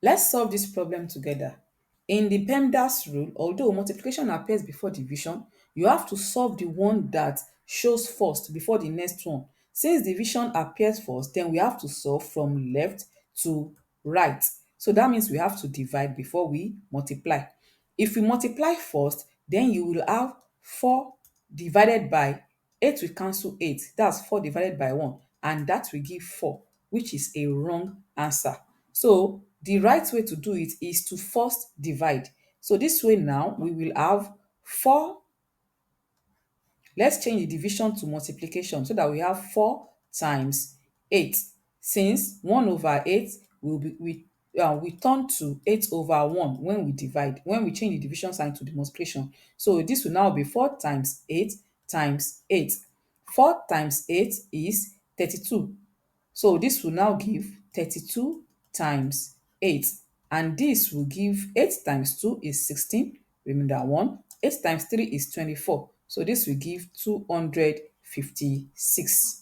Let's solve this problem together. In the PEMDAS rule, although multiplication appears before division, you have to solve the one that shows first before the next one. Since division appears first, then we have to solve from left to right. So that means we have to divide before we multiply. If we multiply first, then you will have 4 divided by 8 will cancel 8. That's 4 divided by 1, and that will give 4, which is a wrong answer. So the right way to do it is to first divide. So this way now we will have 4. Let's change the division to multiplication so that we have 4 times 8. Since 1 over 8 will be we turn to 8 over 1 when we divide, when we change the division sign to the multiplication. So this will now be 4 times 8 times 8. 4 times 8 is 32. So this will now give 32 times 8, and this will give 8 times 2 is 16, remainder 1. 8 times 3 is 24. So this will give 256.